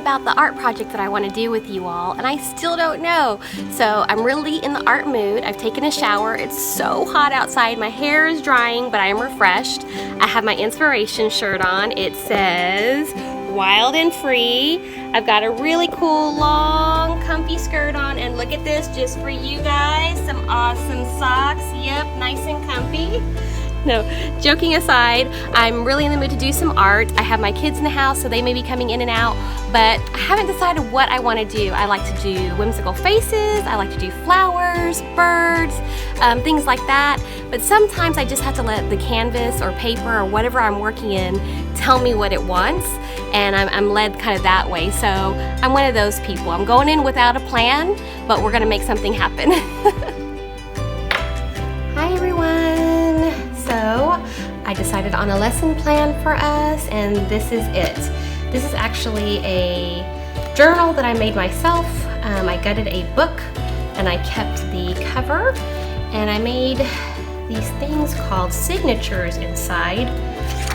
about the art project that I want to do with you all, and I still don't know. So I'm really in the art mood. I've taken a shower. It's so hot outside. My hair is drying, but I am refreshed. I have my inspiration shirt on. It says Wild and Free. I've got a really cool long comfy skirt on, and look at this, just for you guys, some awesome socks. Yep, nice and comfy. No, joking aside, I'm really in the mood to do some art. I have my kids in the house, so they may be coming in and out, but I haven't decided what I want to do. I like to do whimsical faces, I like to do flowers, birds, things like that, but sometimes I just have to let the canvas or paper or whatever I'm working in tell me what it wants, and I'm led kind of that way. So I'm one of those people. I'm going in without a plan, but we're gonna make something happen. Hi everyone. So I decided on a lesson plan for us, and this is it. This is actually a journal that I made myself. I gutted a book and I kept the cover, and I made these things called signatures inside,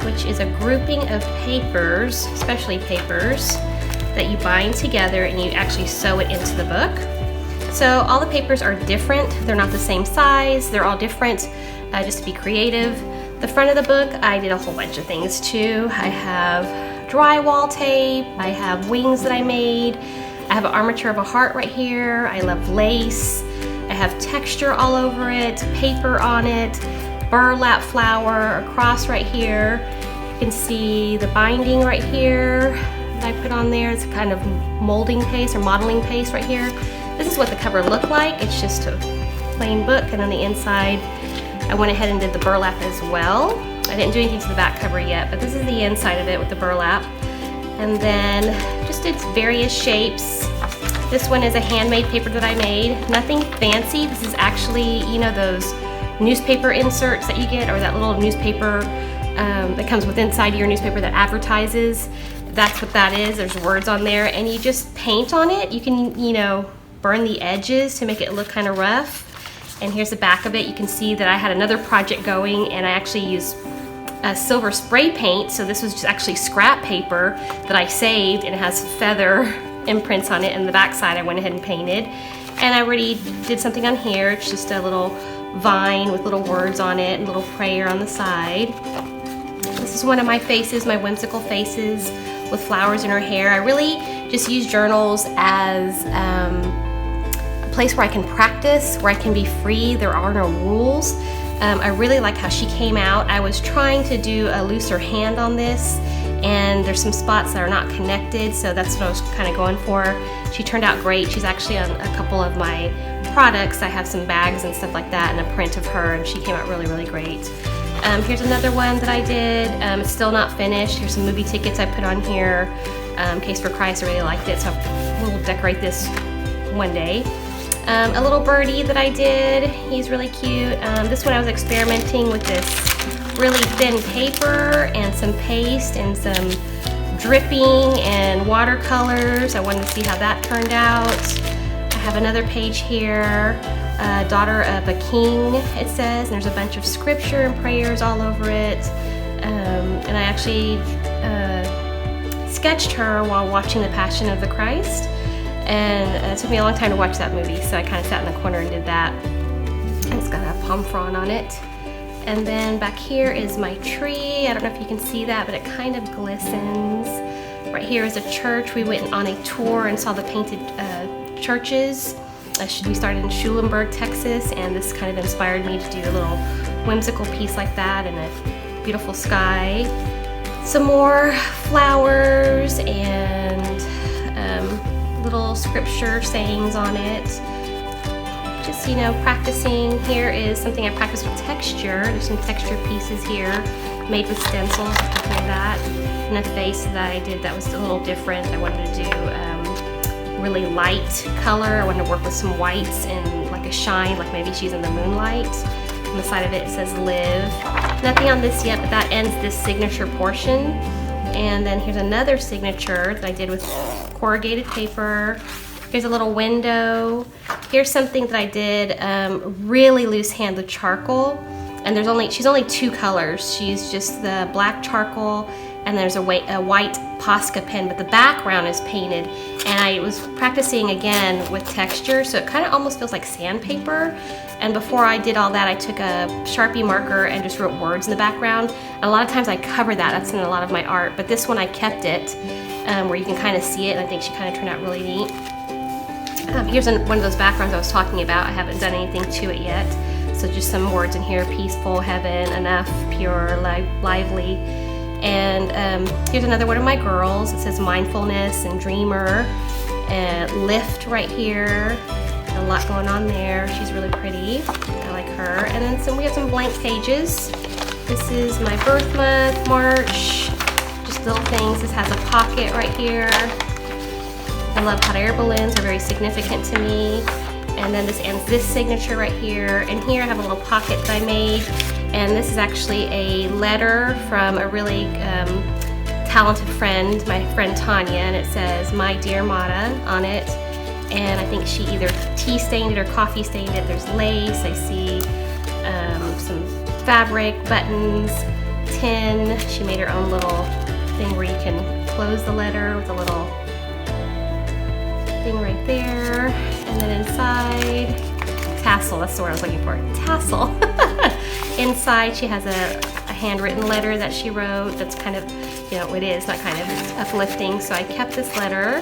which is a grouping of papers, especially papers, that you bind together and you actually sew it into the book. So all the papers are different. They're not the same size. They're all different, just to be creative. The front of the book, I did a whole bunch of things too. I have drywall tape. I have wings that I made. I have an armature of a heart right here. I love lace. I have texture all over it, paper on it, burlap flower across right here. You can see the binding right here that I put on there. It's a kind of molding paste or modeling paste right here. This is what the cover looked like. It's just a plain book, and on the inside I went ahead and did the burlap as well. I didn't do anything to the back cover yet, but this is the inside of it with the burlap. And then just its various shapes. This one is a handmade paper that I made. Nothing fancy. This is actually, you know, those newspaper inserts that you get, or that little newspaper that comes with inside your newspaper that advertises. That's what that is. There's words on there, and you just paint on it. You can, you know, burn the edges to make it look kind of rough. And here's the back of it. You can see that I had another project going, and I actually used silver spray paint. So this was just actually scrap paper that I saved, and it has feather imprints on it. And the back side I went ahead and painted. And I already did something on here. It's just a little vine with little words on it and a little prayer on the side. This is one of my faces, my whimsical faces with flowers in her hair. I really just use journals as place where I can practice, where I can be free. There are no rules. I really like how she came out. I was trying to do a looser hand on this, and there's some spots that are not connected, so that's what I was kind of going for. She turned out great. She's actually on a couple of my products. I have some bags and stuff like that, and a print of her, and she came out really, really great. Here's another one that I did. It's still not finished. Here's some movie tickets I put on here. Case for Christ, I really liked it, so we'll decorate this one day. A little birdie that I did, he's really cute. This one I was experimenting with this really thin paper and some paste and some dripping and watercolors. I wanted to see how that turned out. I have another page here, daughter of a king, it says, and there's a bunch of scripture and prayers all over it. And I actually sketched her while watching The Passion of the Christ. And it took me a long time to watch that movie, so I kind of sat in the corner and did that. And it's got a palm frond on it. And then back here is my tree. I don't know if you can see that, but it kind of glistens. Right here is a church. We went on a tour and saw the painted churches. We started in Schulenburg, Texas, and this kind of inspired me to do a little whimsical piece like that, and a beautiful sky. Some more flowers and little scripture sayings on it. Just, you know, practicing. Here is something I practiced with texture. There's some texture pieces here made with stencils, something like that. And a face that I did that was a little different. I wanted to do really light color. I wanted to work with some whites and like a shine, like maybe she's in the moonlight. On the side of it, it says live. Nothing on this yet, but that ends this signature portion. And then here's another signature that I did with corrugated paper. Here's a little window. Here's something that I did really loose hand with charcoal. And she's only two colors. She's just the black charcoal, and there's a white Posca pen, but the background is painted. And I was practicing again with texture, so it kind of almost feels like sandpaper. And before I did all that, I took a Sharpie marker and just wrote words in the background. And a lot of times I cover that, that's in a lot of my art, but this one I kept it where you can kind of see it, and I think she kind of turned out really neat. Here's one of those backgrounds I was talking about. I haven't done anything to it yet. So just some words in here: peaceful, heaven, enough, pure, lively. And here's another one of my girls. It says mindfulness and dreamer, and lift right here. A lot going on there. She's really pretty. I like her. And then we have some blank pages. This is my birth month, March. Just little things. This has a pocket right here. I love hot air balloons. They're very significant to me. And then this ends this signature right here. And here I have a little pocket that I made. And this is actually a letter from a really talented friend, my friend Tanya. And it says, "My dear Mata" on it. And I think she either tea stained it or coffee stained it. There's lace. I see some fabric, buttons, tin. She made her own little thing where you can close the letter with a little thing right there. And then inside, tassel, that's the word I was looking for, tassel. Inside she has a handwritten letter that she wrote that's kind of, you know, it is, not kind of, it's uplifting. So I kept this letter.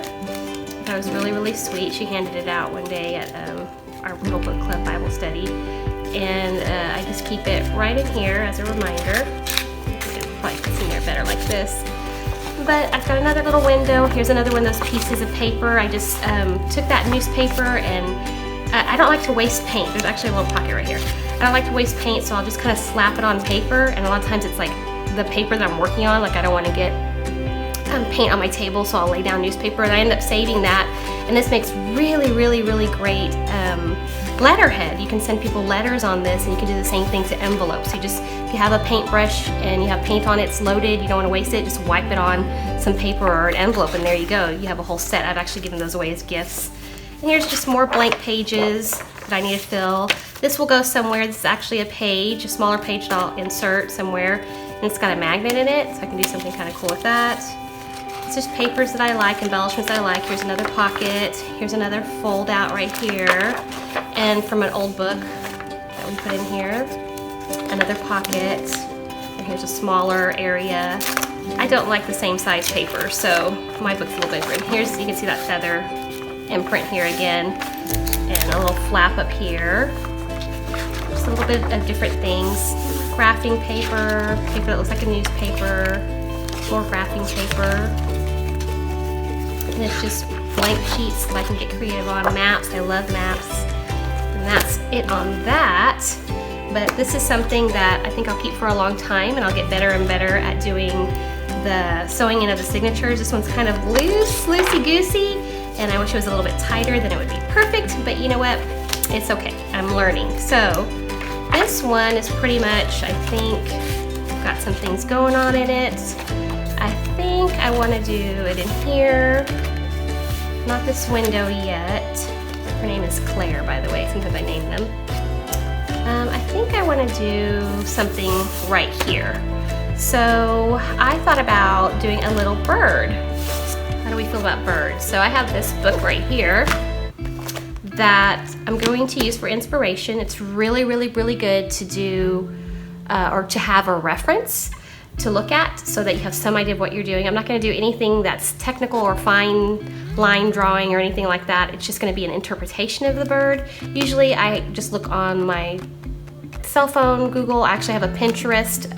That was really, really sweet. She handed it out one day at our Little Book Club Bible study. And I just keep it right in here as a reminder. Probably fits in there better like this. But I've got another little window. Here's another one of those pieces of paper. I just took that newspaper, and I don't like to waste paint. There's actually a little pocket right here. I don't like to waste paint, so I'll just kind of slap it on paper. And a lot of times it's like the paper that I'm working on, like I don't want to get paint on my table, so I'll lay down newspaper, and I end up saving that. And this makes really, really, really great letterhead. You can send people letters on this, and you can do the same thing to envelopes. You just, if you have a paintbrush and you have paint on it, it's loaded, you don't want to waste it, just wipe it on some paper or an envelope, and there you go. You have a whole set. I've actually given those away as gifts. And here's just more blank pages that I need to fill. This will go somewhere. This is actually a page, a smaller page that I'll insert somewhere, and it's got a magnet in it, so I can do something kind of cool with that. It's just papers that I like, embellishments that I like. Here's another pocket. Here's another fold out right here. And from an old book that we put in here. Another pocket. And here's a smaller area. I don't like the same size paper, so my book's a little bigger. And here's, you can see that feather imprint here again. And a little flap up here. Just a little bit of different things. Grafting paper, paper that looks like a newspaper. More grafting paper. And it's just blank sheets that I can get creative on. Maps, I love maps. And that's it on that. But this is something that I think I'll keep for a long time, and I'll get better and better at doing the sewing in of the signatures. This one's kind of loose, loosey-goosey, and I wish it was a little bit tighter, then it would be perfect, but you know what? It's okay, I'm learning. So this one is pretty much, I think, got some things going on in it. I think I want to do it in here. Not this window yet. Her name is Claire, by the way. Sometimes I name them. I think I want to do something right here. So I thought about doing a little bird. How do we feel about birds? So I have this book right here that I'm going to use for inspiration. It's really, really, really good to do or to have a reference to look at so that you have some idea of what you're doing. I'm not going to do anything that's technical or fine line drawing or anything like that. It's just going to be an interpretation of the bird. Usually I just look on my cell phone, Google. I actually have a Pinterest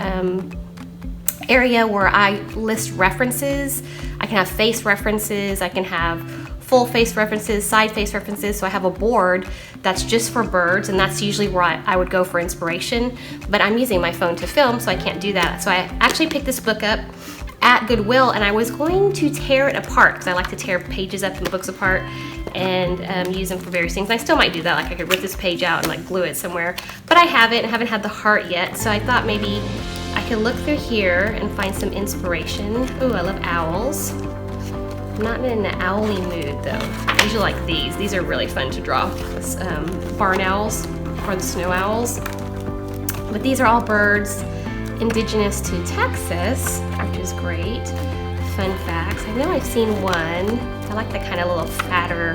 area where I list references. I can have face references, I can have full face references, side face references. So I have a board that's just for birds, and that's usually where I would go for inspiration. But I'm using my phone to film, so I can't do that. So I actually picked this book up at Goodwill, and I was going to tear it apart because I like to tear pages up and books apart and use them for various things. And I still might do that, like I could rip this page out and like glue it somewhere. But I haven't had the heart yet, so I thought maybe I could look through here and find some inspiration. Ooh, I love owls. I'm not in an owly mood though. I usually like these. These are really fun to draw. Barn owls or the snow owls. But these are all birds indigenous to Texas, which is great. fun facts. I know I've seen one. I like the kind of little fatter,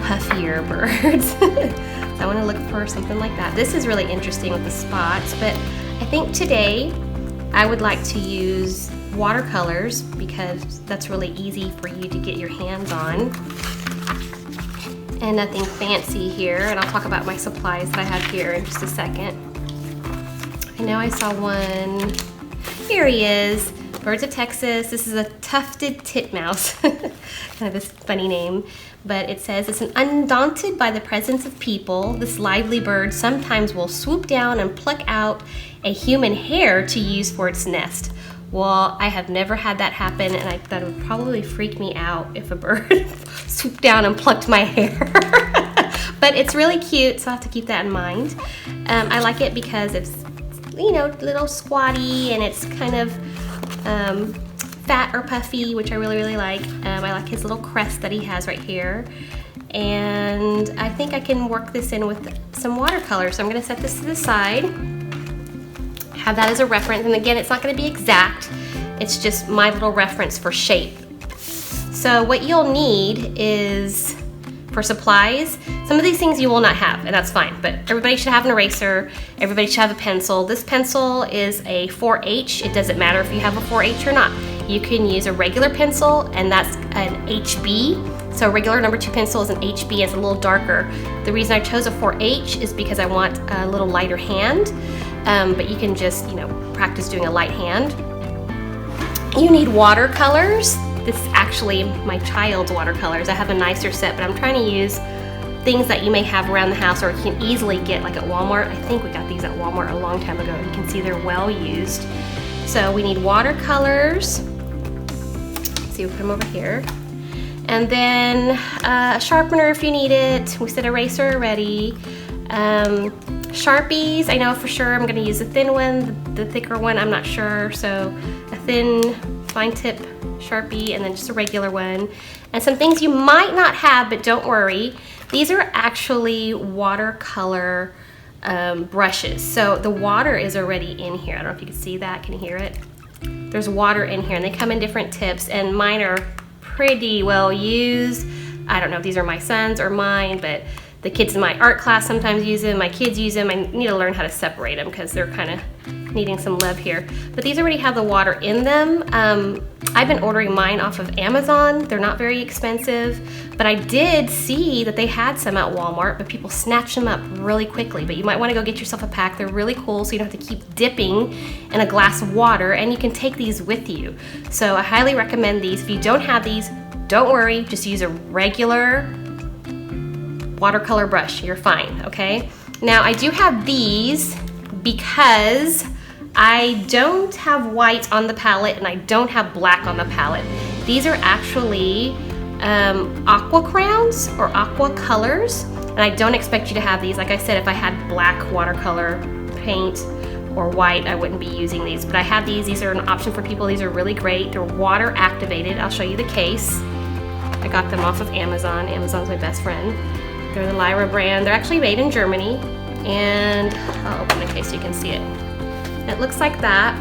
puffier birds. So I want to look for something like that. This is really interesting with the spots, but I think today I would like to use watercolors because that's really easy for you to get your hands on. And nothing fancy here, and I'll talk about my supplies that I have here in just a second. I know I saw one. Here he is, Birds of Texas. This is a tufted titmouse, kind of this funny name, but it says, it's an undaunted by the presence of people, this lively bird sometimes will swoop down and pluck out a human hair to use for its nest. Well, I have never had that happen, and that would probably freak me out if a bird swooped down and plucked my hair. But it's really cute, so I have to keep that in mind. I like it because it's, you know, a little squatty, and it's kind of fat or puffy, which I really, really like. I like his little crest that he has right here. And I think I can work this in with some watercolor. So I'm gonna set this to the side. Have that as a reference, and again, it's not going to be exact, it's just my little reference for shape. So what you'll need is, for supplies, some of these things you will not have, and that's fine, but everybody should have an eraser, everybody should have a pencil. This pencil is a 4H, it doesn't matter if you have a 4H or not. You can use a regular pencil, and that's an HB. So a regular number 2 pencil is an HB, it's a little darker. The reason I chose a 4H is because I want a little lighter hand. But you can just, you know, practice doing a light hand. You need watercolors. This is actually my child's watercolors. I have a nicer set, but I'm trying to use things that you may have around the house or you can easily get like at Walmart. I think we got these at Walmart a long time ago. You can see they're well used. So we need watercolors. Let's see, we'll put them over here. And then a sharpener if you need it. We said eraser already. Sharpies, I know for sure I'm gonna use a thin one, the thicker one I'm not sure, so a thin fine tip Sharpie and then just a regular one. And some things you might not have, but don't worry, these are actually watercolor brushes. So the water is already in here. I don't know if you can see that, can you hear it? There's water in here and they come in different tips, and mine are pretty well used. I don't know if these are my son's or mine, but the kids in my art class sometimes use them, my kids use them. I need to learn how to separate them because they're kind of needing some love here. But these already have the water in them. I've been ordering mine off of Amazon. They're not very expensive, but I did see that they had some at Walmart, but people snatch them up really quickly. But you might want to go get yourself a pack. They're really cool, so you don't have to keep dipping in a glass of water, and you can take these with you. So I highly recommend these. If you don't have these, don't worry, just use a regular watercolor brush, you're fine, okay? Now I do have these because I don't have white on the palette and I don't have black on the palette. These are actually aqua crowns or aqua colors, and I don't expect you to have these. Like I said, if I had black watercolor paint or white, I wouldn't be using these, but I have these. These are an option for people. These are really great. They're water activated. I'll show you the case. I got them off of Amazon. Amazon's my best friend. They're the Lyra brand. They're actually made in Germany, and I'll open the case so you can see it. It looks like that,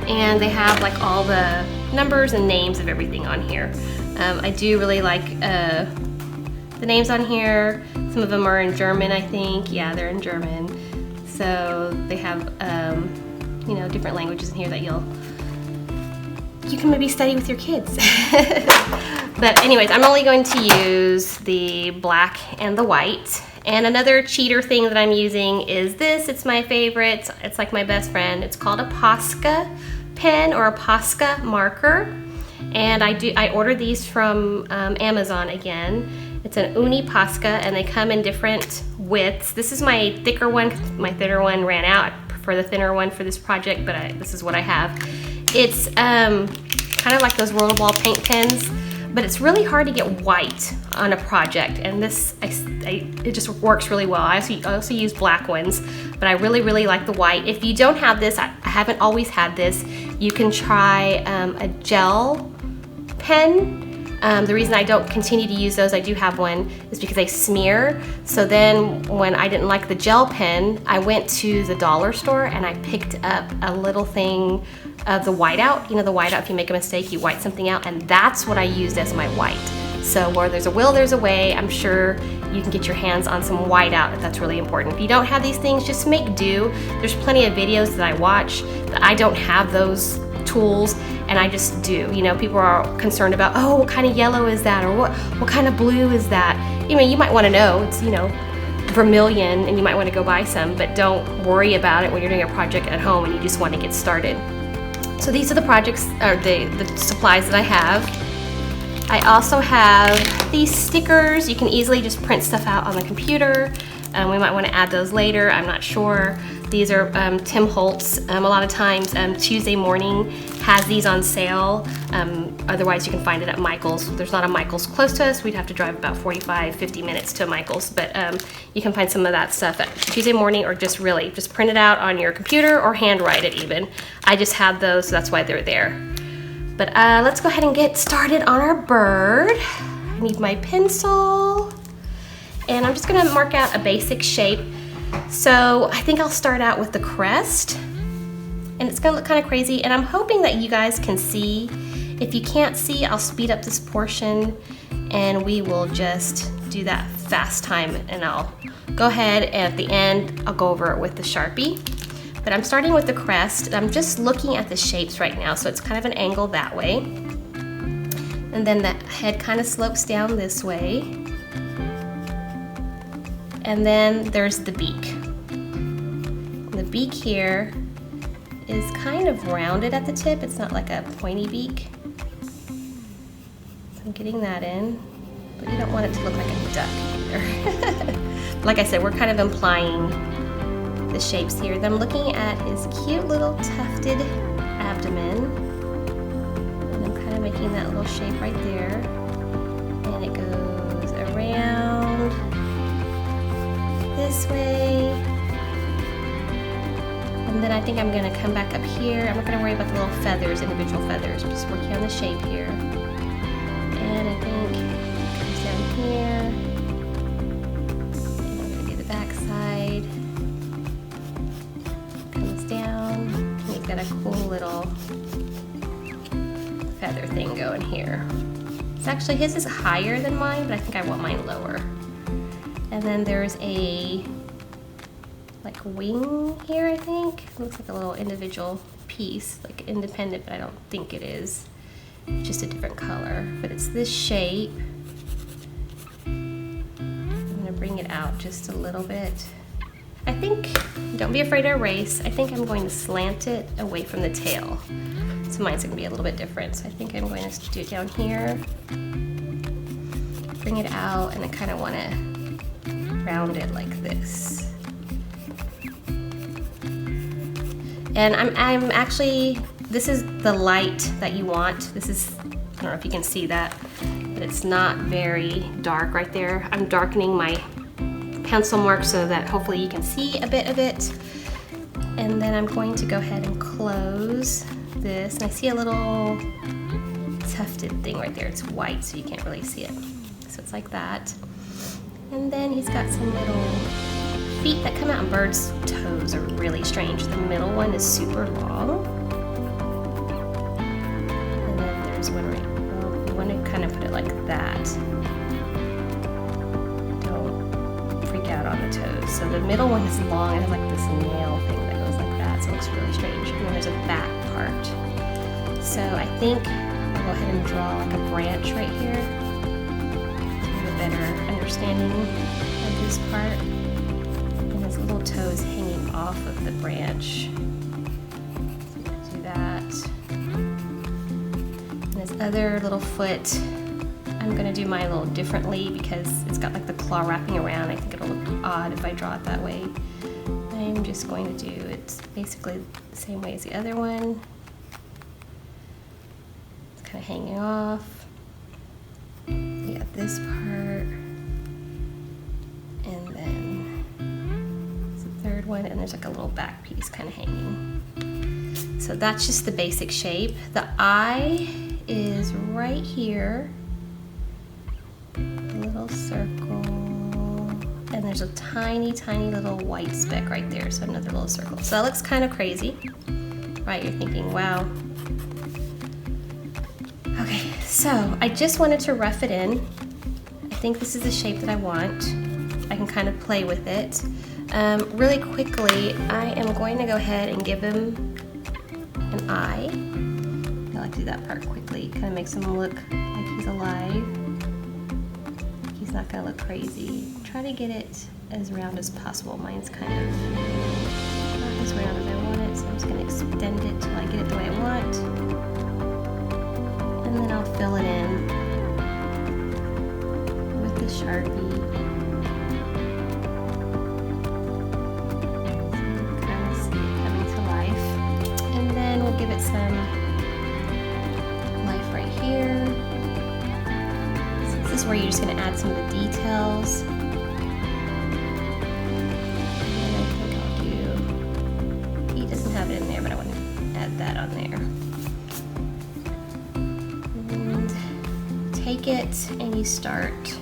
and they have like all the numbers and names of everything on here. I do really like the names on here. Some of them are in German, I think. Yeah, they're in German. So they have you know, different languages in here that you can maybe study with your kids. But anyways, I'm only going to use the black and the white. And another cheater thing that I'm using is this. It's my favorite. It's like my best friend. It's called a Posca pen or a Posca marker. And I ordered these from Amazon again. It's an Uni Posca, and they come in different widths. This is my thicker one. My thinner one ran out. I prefer the thinner one for this project, but this is what I have. It's kind of like those rollerball paint pens, but it's really hard to get white on a project, and this it just works really well. I also use black ones, but I really, really like the white. If you don't have this, I haven't always had this, you can try a gel pen. The reason I don't continue to use those, I do have one, is because they smear. So then when I didn't like the gel pen, I went to the dollar store and I picked up a little thing the whiteout. You know, the whiteout, if you make a mistake, you white something out, and that's what I used as my white. So where there's a will, there's a way. I'm sure you can get your hands on some whiteout if that's really important. If you don't have these things, just make do. There's plenty of videos that I watch that I don't have those tools, and I just do. You know, people are concerned about, oh, what kind of yellow is that, or what kind of blue is that? You know, you might want to know. It's, you know, vermilion, and you might want to go buy some, but don't worry about it when you're doing a project at home and you just want to get started. So these are the projects, or the supplies that I have. I also have these stickers. You can easily just print stuff out on the computer. We might want to add those later, I'm not sure. These are Tim Holtz. A lot of times Tuesday Morning has these on sale. Otherwise you can find it at Michael's. There's not a Michael's close to us. We'd have to drive about 45-50 minutes to Michael's, but you can find some of that stuff at Tuesday Morning, or just print it out on your computer or handwrite it even. I just had those, so that's why they're there. But let's go ahead and get started on our bird. I need my pencil, and I'm just gonna mark out a basic shape. So I think I'll start out with the crest, and it's gonna look kind of crazy, and I'm hoping that you guys can see. If you can't see, I'll speed up this portion and we will just do that fast time, and I'll go ahead and at the end I'll go over it with the Sharpie. But I'm starting with the crest. I'm just looking at the shapes right now, so it's kind of an angle that way. And then the head kind of slopes down this way. And then there's the beak. The beak here is kind of rounded at the tip. It's not like a pointy beak. So I'm getting that in, but you don't want it to look like a duck either. Like I said, we're kind of implying the shapes here. Then I'm looking at his cute little tufted abdomen, and I'm kind of making that little shape right there, and it goes around this way, and then I think I'm going to come back up here. I'm not going to worry about the little feathers, individual feathers. I'm just working on the shape here, and I think it comes down here, and I'm going to do the back side. Got a cool little feather thing going here. It's actually, his is higher than mine, but I think I want mine lower. And then there's a like wing here, I think. It looks like a little individual piece, like independent, but I don't think it is. It's just a different color, but it's this shape. I'm gonna bring it out just a little bit. I think, don't be afraid to erase, I think I'm going to slant it away from the tail. So mine's gonna be a little bit different. So I think I'm going to do it down here, bring it out, and I kind of want to round it like this. And I'm actually, this is the light that you want. This is, I don't know if you can see that, but it's not very dark right there. I'm darkening my pencil mark so that hopefully you can see a bit of it. And then I'm going to go ahead and close this. And I see a little tufted thing right there. It's white, so you can't really see it. So it's like that. And then he's got some little feet that come out, and birds' toes are really strange. The middle one is super long. And then there's one right, oh, you want to kind of put it like that. Out on the toes. So the middle one is long, and it has like this nail thing that goes like that, so it looks really strange. And then there's a back part. So I think I'll go ahead and draw like a branch right here to have a better understanding of this part. And his little toes hanging off of the branch. So do that. And his other little foot, I'm going to do mine a little differently because it's got like the claw wrapping around. I think it'll look odd if I draw it that way. I'm just going to do it basically the same way as the other one. It's kind of hanging off. You got this part. And then it's the third one, and there's like a little back piece kind of hanging. So that's just the basic shape. The eye is right here. Little circle, and there's a tiny little white speck right there, so another little circle. So that looks kind of crazy. Right, you're thinking, wow. Okay, so I just wanted to rough it in. I think this is the shape that I want. I can kind of play with it. Really quickly, I am going to go ahead and give him an eye. I like to do that part quickly. Kind of makes him look like he's alive. He's not gonna look crazy. Try to get it as round as possible. Mine's kind of not as round as I want it, so I'm just gonna extend it till I get it the way I want. And then I'll fill it in with the Sharpie. Give it some life right here. So this is where you're just going to add some of the details. And I think I'll do, he doesn't have it in there, but I want to add that on there. And take it and you start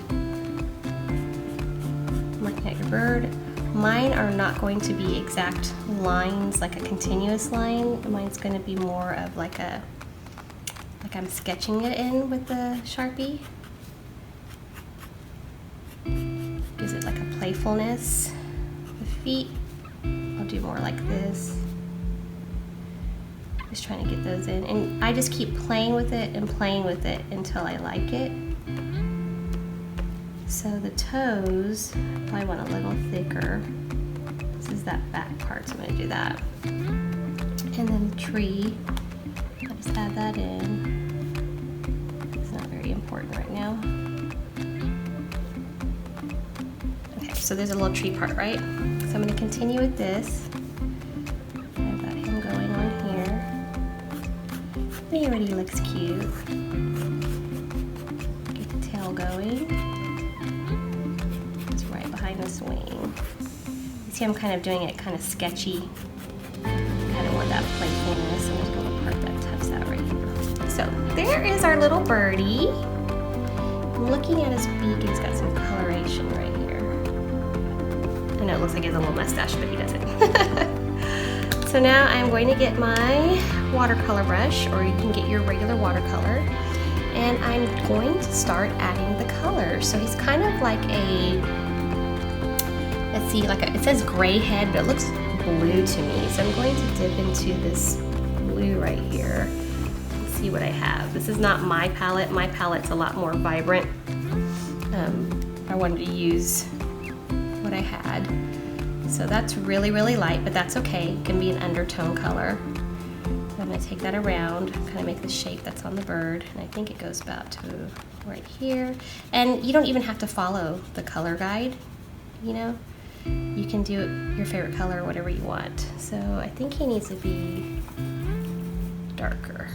looking at your bird. Mine are not going to be exact lines, like a continuous line. Mine's going to be more of like I'm sketching it in with the Sharpie. Gives it like a playfulness. The feet, I'll do more like this. Just trying to get those in. And I just keep playing with it and playing with it until I like it. So the toes, I probably want a little thicker. This is that back part, so I'm gonna do that. And then the tree, I'll just add that in. It's not very important right now. Okay, so there's a little tree part, right? So I'm gonna continue with this. I've got him going on here. He already looks cute. Get the tail going. This wing. You see I'm kind of doing it kind of sketchy. Kind of want that playfulness. I'm just going to part that tufts out right here. So there is our little birdie. I'm looking at his beak and he's got some coloration right here. I know it looks like he has a little mustache, but he doesn't. So now I'm going to get my watercolor brush, or you can get your regular watercolor, and I'm going to start adding the color. So he's kind of like a, let's see, like it says gray head, but it looks blue to me. So I'm going to dip into this blue right here and see what I have. This is not my palette. My palette's a lot more vibrant. I wanted to use what I had. So that's really, really light, but that's okay. It can be an undertone color. So I'm gonna take that around, kind of make the shape that's on the bird. And I think it goes about to right here. And you don't even have to follow the color guide, you know? You can do your favorite color or whatever you want. So I think he needs to be darker.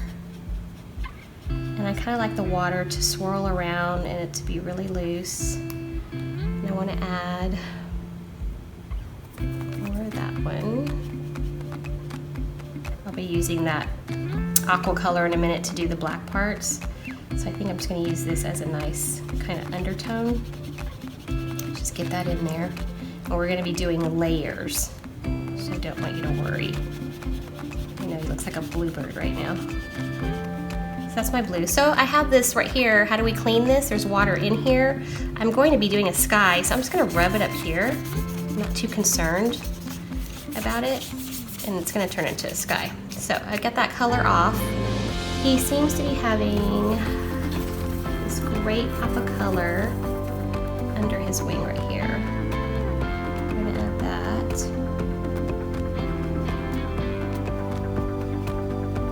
And I kind of like the water to swirl around and it to be really loose. And I want to add more of that one. I'll be using that aqua color in a minute to do the black parts. So I think I'm just going to use this as a nice kind of undertone. Just get that in there. And we're going to be doing layers, so I don't want you to worry. You know, he looks like a bluebird right now. So that's my blue. So I have this right here. How do we clean this? There's water in here. I'm going to be doing a sky, so I'm just going to rub it up here. I'm not too concerned about it, and it's going to turn into a sky. So I got that color off. He seems to be having this great pop of color under his wing right here.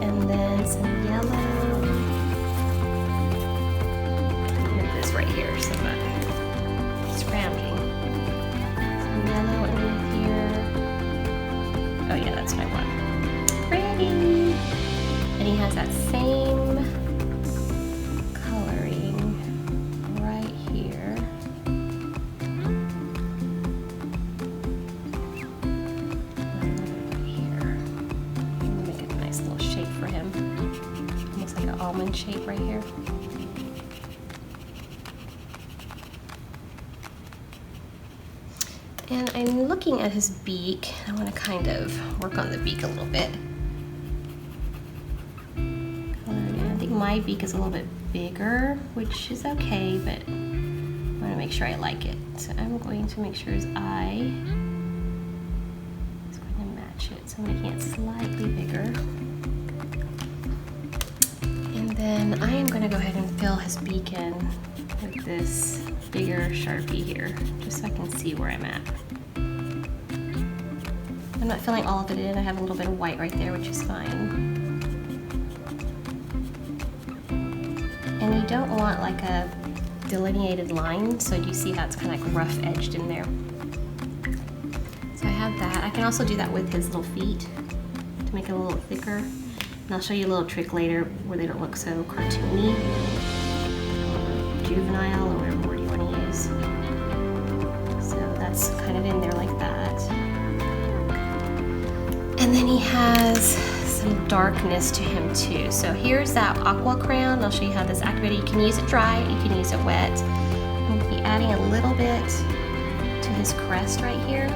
And then some yellow. With this right here, some scrounging. Some yellow underneath here. Oh yeah, that's what I want. Pretty. And he has that same coloring right here. For him. Looks like an almond shape right here. And I'm looking at his beak. I want to kind of work on the beak a little bit. my beak is a little bit bigger, which is okay, but I want to make sure I like it. So I'm going to make sure his eye is going to match it. So I'm making it slightly bigger. And then I am going to go ahead and fill his beak in with this bigger Sharpie here, just so I can see where I'm at. I'm not filling all of it in. I have a little bit of white right there, which is fine. And you don't want like a delineated line, so you see how it's kind of like rough edged in there. So I have that. I can also do that with his little feet to make it a little thicker. And I'll show you a little trick later where they don't look so cartoony, or juvenile, or whatever word you want to use. So that's kind of in there like that. And then he has some darkness to him too. So here's that aqua crayon. I'll show you how this activated. You can use it dry, you can use it wet. I'm going to be adding a little bit to his crest right here.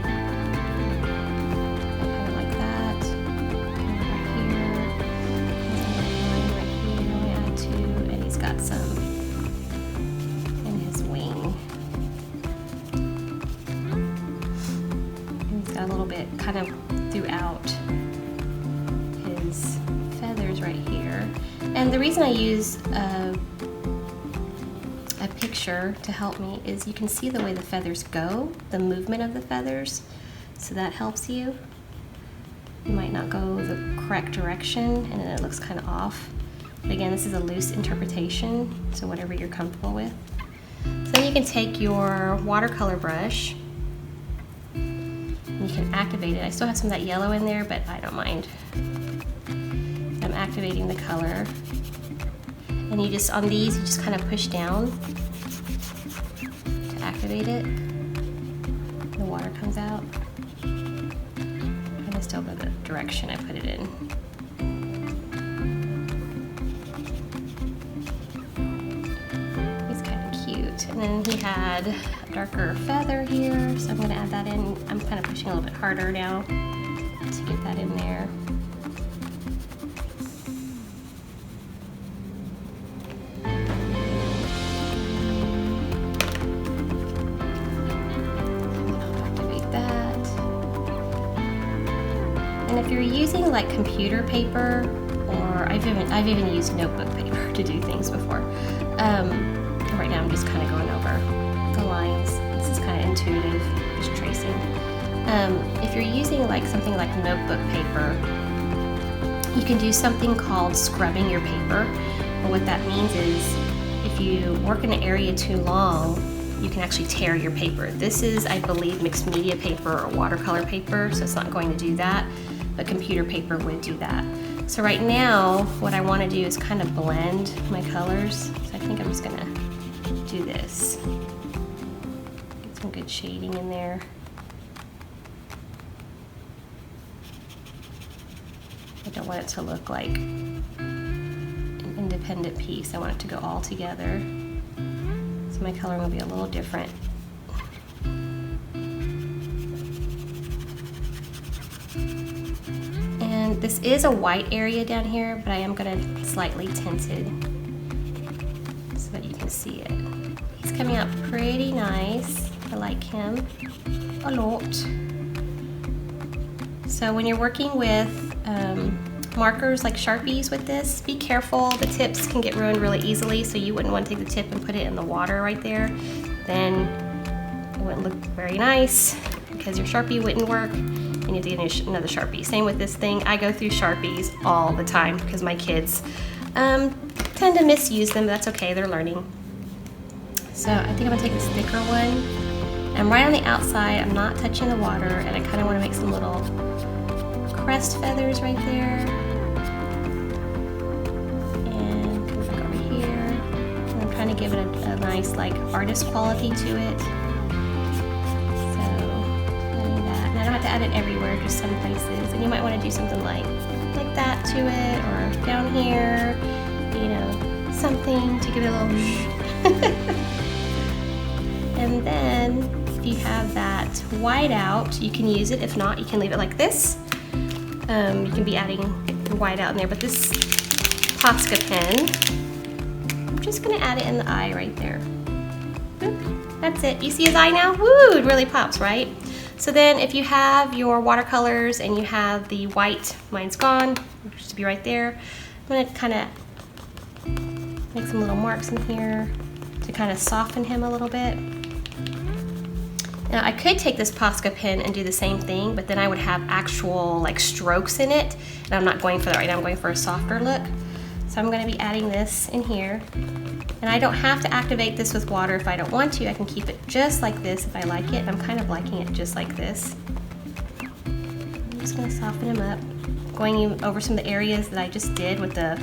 Kind of like that. And right here. And right here. I'm going to add two, and he's got some in his wing. And he's got a little bit kind of throughout his feathers right here. And the reason I use a picture to help me is you can see the way the feathers go, the movement of the feathers, so that helps you. You might not go the correct direction and then it looks kind of off. But again, this is a loose interpretation, so whatever you're comfortable with. So then you can take your watercolor brush, you can activate it. I still have some of that yellow in there, but I don't mind. I'm activating the color. And you just, on these, you just kind of push down to activate it. The water comes out. And I still go the direction I put it in. He's kind of cute. And then he had a darker feather here, so I'm going to add that in. I'm kind of pushing a little bit harder now to get that in there. Activate that. And if you're using like computer paper, or I've even used notebook paper to do things before. Right now I'm just kind of going over the lines. This is kind of intuitive, just tracing. If you're using like something like notebook paper, you can do something called scrubbing your paper. And what that means is if you work in an area too long, you can actually tear your paper. This is, I believe, mixed media paper or watercolor paper, so it's not going to do that, but computer paper would do that. So right now, what I want to do is kind of blend my colors. So I think I'm just gonna do this. Get some good shading in there. I don't want it to look like an independent piece. I want it to go all together. So my coloring will be a little different. And this is a white area down here, but I am going to slightly tint it so that you can see it. He's coming out pretty nice. I like him a lot. So when you're working with markers like Sharpies with this, be careful. The tips can get ruined really easily, so you wouldn't want to take the tip and put it in the water right there. Then it wouldn't look very nice because your Sharpie wouldn't work. You need to get another Sharpie. Same with this thing. I go through Sharpies all the time because my kids tend to misuse them, but that's okay, they're learning. So I think I'm gonna take this thicker one. And right on the outside, I'm not touching the water, and I kind of want to make some little crest feathers right there. And come back over here. And I'm trying to give it a nice like artist quality to it. I don't have to add it everywhere, just some places. And you might want to do something like that to it, or down here, you know, something to give it a little And then if you have that white out, you can use it. If not, you can leave it like this. You can be adding white out in there, but this Posca pen. I'm just gonna add it in the eye right there. Boop. That's it. You see his eye now? Woo, it really pops, right? So then if you have your watercolors and you have the white, mine's gone, it used to be right there. I'm gonna kind of make some little marks in here to kind of soften him a little bit. Now I could take this Posca pen and do the same thing, but then I would have actual like strokes in it, and I'm not going for that right now. I'm going for a softer look. So I'm gonna be adding this in here. And I don't have to activate this with water if I don't want to. I can keep it just like this if I like it. I'm kind of liking it just like this. I'm just gonna soften him up. Going over some of the areas that I just did with the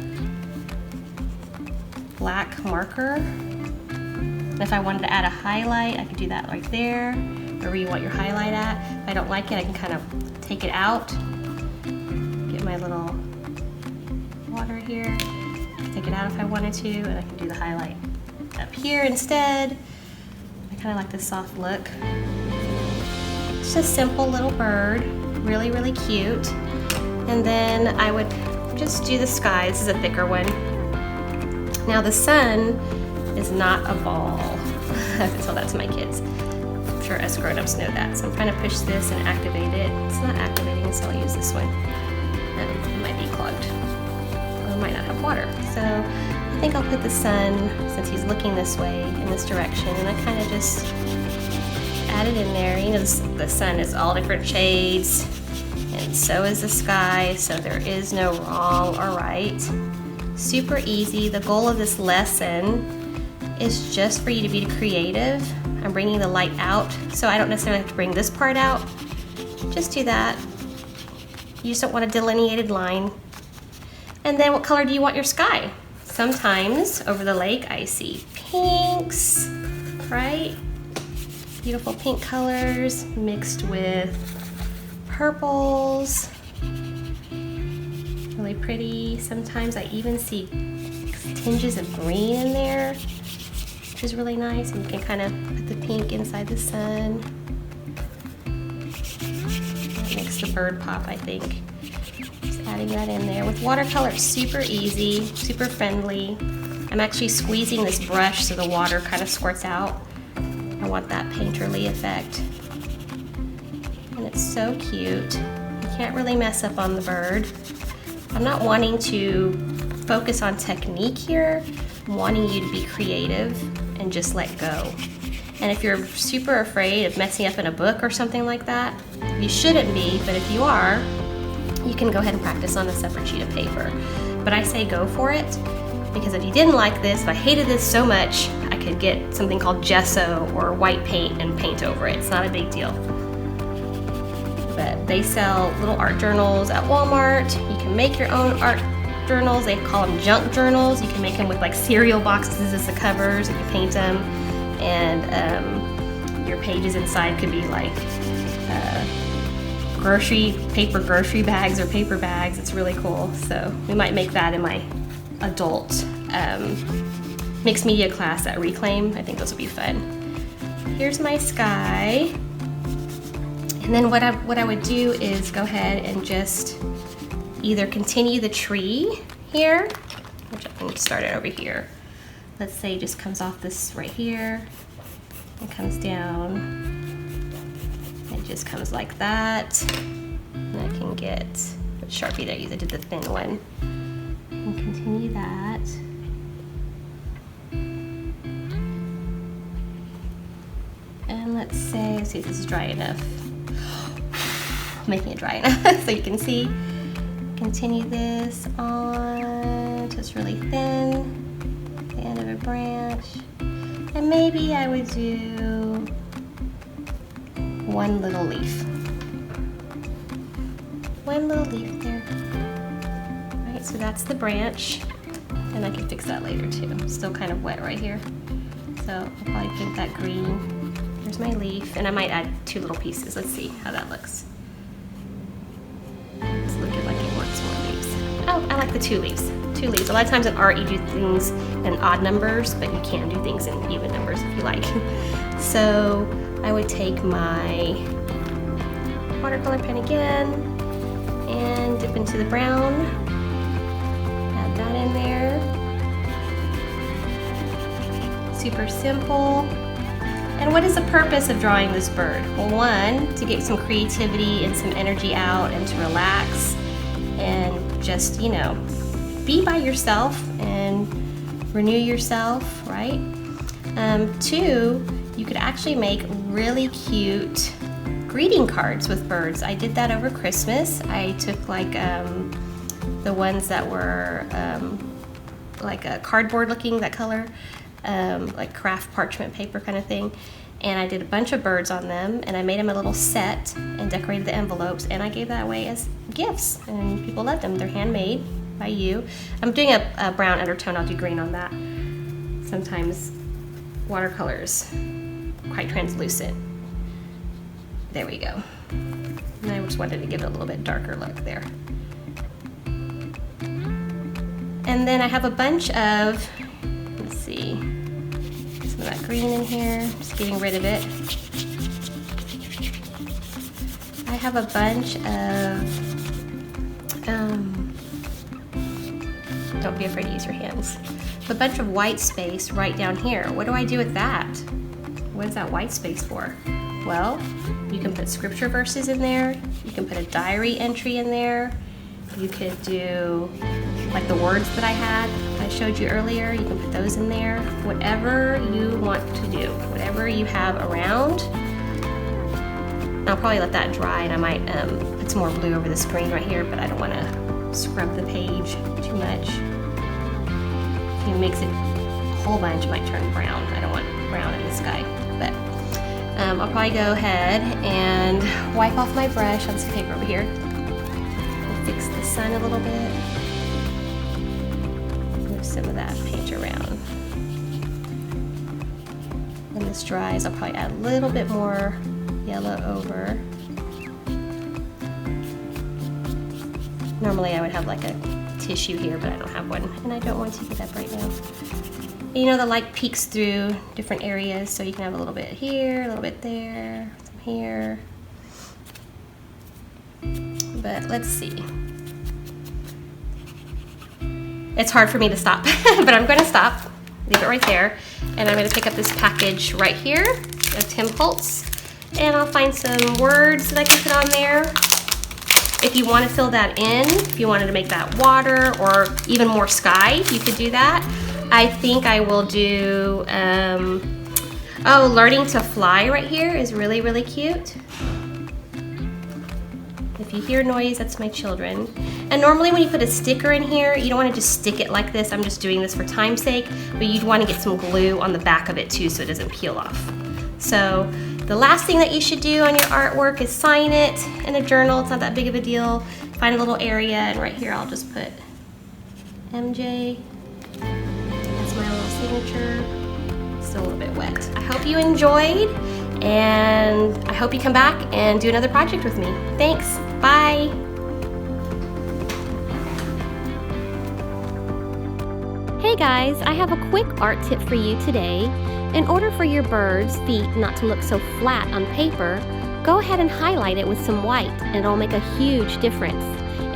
black marker. And if I wanted to add a highlight, I could do that right there, wherever you want your highlight at. If I don't like it, I can kind of take it out. Get my little water here. Take it out if I wanted to, and I can do the highlight up here instead. I kind of like this soft look. It's just a simple little bird, really, really cute. And then I would just do the sky. This is a thicker one. Now the sun is not a ball. I have to tell that to my kids. I'm sure us grown-ups know that. So I'm trying to push this and activate it. It's not activating, so I'll use this one. It might be clogged. Might not have water. So I think I'll put the sun, since he's looking this way, in this direction, and I kind of just add it in there. You know, the sun is all different shades, and so is the sky, so there is no wrong or right. Super easy. The goal of this lesson is just for you to be creative. I'm bringing the light out, so I don't necessarily have to bring this part out. Just do that. You just don't want a delineated line. And then what color do you want your sky? Sometimes over the lake I see pinks, right? Beautiful pink colors mixed with purples. Really pretty. Sometimes I even see tinges of green in there, which is really nice. And you can kind of put the pink inside the sun. That makes the bird pop, I think. Adding that in there. With watercolor, it's super easy, super friendly. I'm actually squeezing this brush so the water kind of squirts out. I want that painterly effect. And it's so cute. You can't really mess up on the bird. I'm not wanting to focus on technique here. I'm wanting you to be creative and just let go. And if you're super afraid of messing up in a book or something like that, you shouldn't be, but if you are, you can go ahead and practice on a separate sheet of paper. But I say go for it, because if you didn't like this, if I hated this so much, I could get something called gesso or white paint and paint over it. It's not a big deal. But they sell little art journals at Walmart. You can make your own art journals. They call them junk journals. You can make them with like cereal boxes as the covers, and you paint them. And your pages inside could be like paper grocery bags or paper bags. It's really cool. So we might make that in my adult mixed media class at Reclaim. I think those will be fun. Here's my sky. And then what I would do is go ahead and just either continue the tree here, which I can start it over here. Let's say it just comes off this right here and comes down. It just comes like that. And I can get which Sharpie that I used. I did the thin one. And continue that. And let's see if this is dry enough. Making it dry enough so you can see. Continue this on so it's really thin. The end of a branch. And maybe I would do one little leaf. One little leaf there. Alright, so that's the branch. And I can fix that later too. It's still kind of wet right here. So I'll probably paint that green. Here's my leaf. And I might add 2 little pieces. Let's see how that looks. It's looking like it wants more leaves. Oh, I like the 2 leaves. 2 leaves. A lot of times in art you do things in odd numbers, but you can do things in even numbers if you like. So I would take my watercolor pen again and dip into the brown, add that in there. Super simple. And what is the purpose of drawing this bird? Well, one, to get some creativity and some energy out and to relax and just, you know, be by yourself and renew yourself, right? Two, you could actually make really cute greeting cards with birds. I did that over Christmas. I took like the ones that were like a cardboard looking, that color, like craft parchment paper kind of thing, and I did a bunch of birds on them, and I made them a little set and decorated the envelopes, and I gave that away as gifts, and people loved them. They're handmade by you. I'm doing a brown undertone. I'll do green on that. Sometimes watercolors quite translucent. There we go. And I just wanted to give it a little bit darker look there. And then I have a bunch of, let's see, some of that green in here, just getting rid of it. I have a bunch of, don't be afraid to use your hands, a bunch of white space right down here. What do I do with that? What is that white space for? Well, you can put scripture verses in there, you can put a diary entry in there, you could do like the words that I showed you earlier, you can put those in there. Whatever you want to do, whatever you have around. I'll probably let that dry, and I might put some more blue over the screen right here, but I don't want to scrub the page too much. If you mix it a whole bunch, it might turn brown. I don't want brown in the sky, but I'll probably go ahead and wipe off my brush on some paper over here. Fix the sun a little bit. Move some of that paint around. When this dries, I'll probably add a little bit more yellow over. Normally I would have like a tissue here, but I don't have one, and I don't want to get up right now. You know, the light peeks through different areas, so you can have a little bit here, a little bit there, some here. But let's see. It's hard for me to stop, but I'm going to stop, leave it right there, and I'm going to pick up this package right here of Tim Holtz, and I'll find some words that I can put on there. If you want to fill that in, if you wanted to make that water or even more sky, you could do that. I think I will do, oh, learning to fly right here is really, really cute. If you hear noise, that's my children. And normally when you put a sticker in here, you don't want to just stick it like this. I'm just doing this for time's sake, but you'd want to get some glue on the back of it too so it doesn't peel off. So the last thing that you should do on your artwork is sign it in a journal. It's not that big of a deal. Find a little area, and right here I'll just put MJ. That's my little signature. Still a little bit wet. I hope you enjoyed, and I hope you come back and do another project with me. Thanks. Bye. Hey guys, I have a quick art tip for you today. In order for your bird's feet not to look so flat on paper, go ahead and highlight it with some white, and it'll make a huge difference.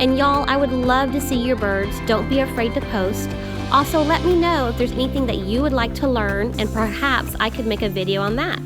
And y'all, I would love to see your birds. Don't be afraid to post. Also, let me know if there's anything that you would like to learn, and perhaps I could make a video on that.